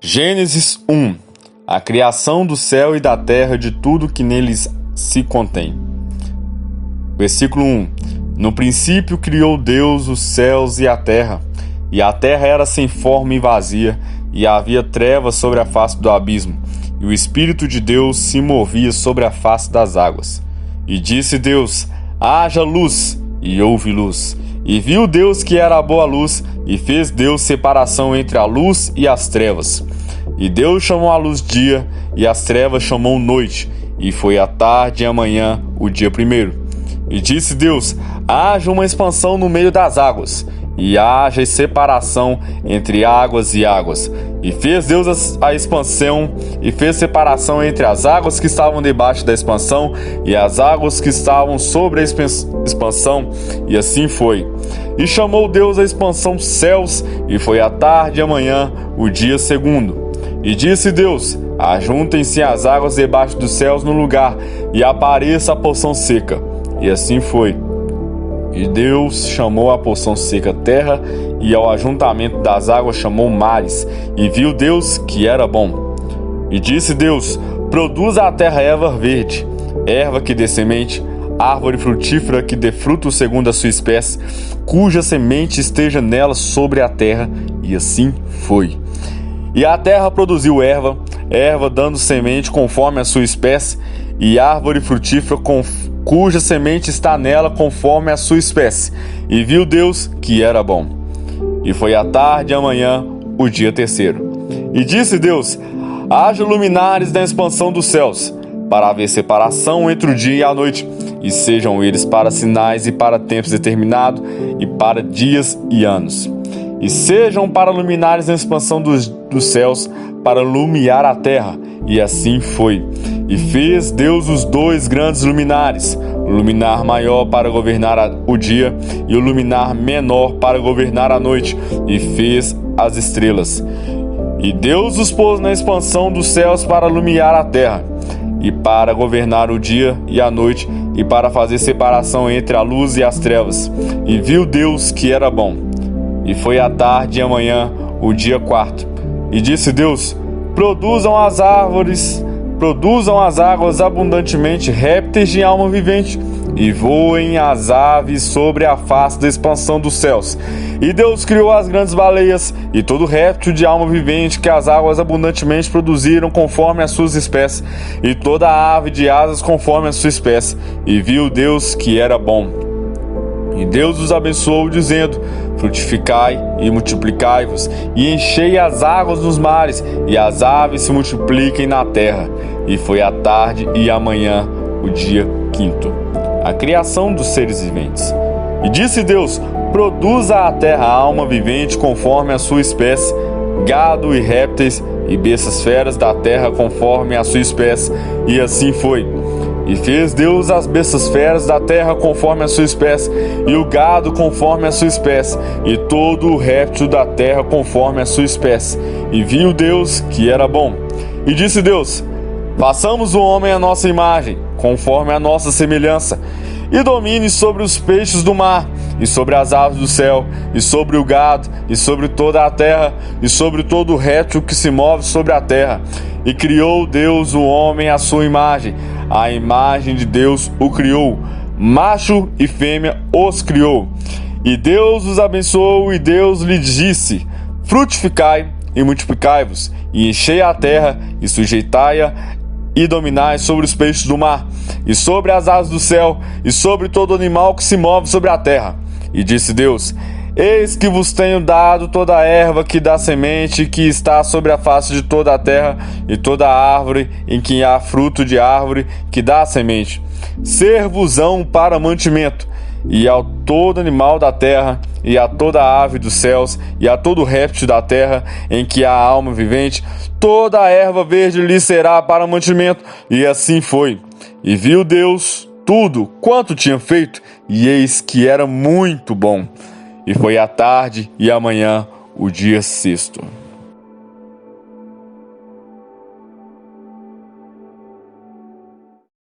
Gênesis 1. A criação do céu e da terra, de tudo que neles se contém. Versículo 1. No princípio criou Deus os céus e a terra era sem forma e vazia, e havia trevas sobre a face do abismo, e o Espírito de Deus se movia sobre a face das águas. E disse Deus: haja luz, e houve luz. E viu Deus que era boa luz, e fez Deus separação entre a luz e as trevas. E Deus chamou a luz dia, e as trevas chamou noite, e foi a tarde e a manhã o dia primeiro. E disse Deus: haja uma expansão no meio das águas, e haja separação entre águas e águas. E fez Deus a expansão, e fez separação entre as águas que estavam debaixo da expansão e as águas que estavam sobre a expansão, e assim foi. E chamou Deus a expansão céus, e foi a tarde e a manhã o dia segundo. E disse Deus: ajuntem-se as águas debaixo dos céus no lugar, e apareça a porção seca. E assim foi. E Deus chamou a porção seca terra, e ao ajuntamento das águas chamou mares. E viu Deus que era bom. E disse Deus: produza a terra erva verde, erva que dê semente, árvore frutífera que dê fruto segundo a sua espécie, cuja semente esteja nela sobre a terra. E assim foi. E a terra produziu erva dando semente conforme a sua espécie, e árvore frutífera cuja semente está nela conforme a sua espécie. E viu Deus que era bom. E foi a tarde e a manhã o dia terceiro. E disse Deus: haja luminares na expansão dos céus, para haver separação entre o dia e a noite, e sejam eles para sinais e para tempos determinados, e para dias e anos. E sejam para luminares na expansão dos céus, para iluminar a terra. E assim foi. E fez Deus os dois grandes luminares, o luminar maior para governar o dia, e o luminar menor para governar a noite, e fez as estrelas. E Deus os pôs na expansão dos céus para iluminar a terra, e para governar o dia e a noite, e para fazer separação entre a luz e as trevas. E viu Deus que era bom. E foi a tarde e a manhã o dia quarto. E disse Deus: produzam as águas abundantemente répteis de alma vivente, e voem as aves sobre a face da expansão dos céus. E Deus criou as grandes baleias, e todo réptil de alma vivente que as águas abundantemente produziram conforme as suas espécies, e toda ave de asas conforme a sua espécie. E viu Deus que era bom. E Deus os abençoou, dizendo: frutificai e multiplicai-vos, e enchei as águas nos mares, e as aves se multipliquem na terra. E foi a tarde e a manhã o dia quinto. A criação dos seres viventes. E disse Deus: produza a terra alma vivente conforme a sua espécie, gado e répteis, e bestas feras da terra conforme a sua espécie. E assim foi. E fez Deus as bestas feras da terra conforme a sua espécie, e o gado conforme a sua espécie, e todo o réptil da terra conforme a sua espécie. E viu Deus que era bom. E disse Deus: façamos o homem à nossa imagem, conforme a nossa semelhança, e domine sobre os peixes do mar, e sobre as aves do céu, e sobre o gado, e sobre toda a terra, e sobre todo o réptil que se move sobre a terra. E criou Deus o homem à sua imagem, a imagem de Deus o criou, macho e fêmea os criou. E Deus os abençoou, e Deus lhe disse: frutificai e multiplicai-vos, e enchei a terra, e sujeitai-a, e dominai sobre os peixes do mar, e sobre as aves do céu, e sobre todo animal que se move sobre a terra. E disse Deus: eis que vos tenho dado toda a erva que dá semente, que está sobre a face de toda a terra, e toda a árvore em que há fruto de árvore que dá semente, ser-vos-ão para mantimento, e a todo animal da terra, e a toda ave dos céus, e a todo réptil da terra em que há alma vivente, toda a erva verde lhe será para mantimento. E assim foi. E viu Deus tudo quanto tinha feito, e eis que era muito bom. E foi a tarde e a manhã o dia sexto.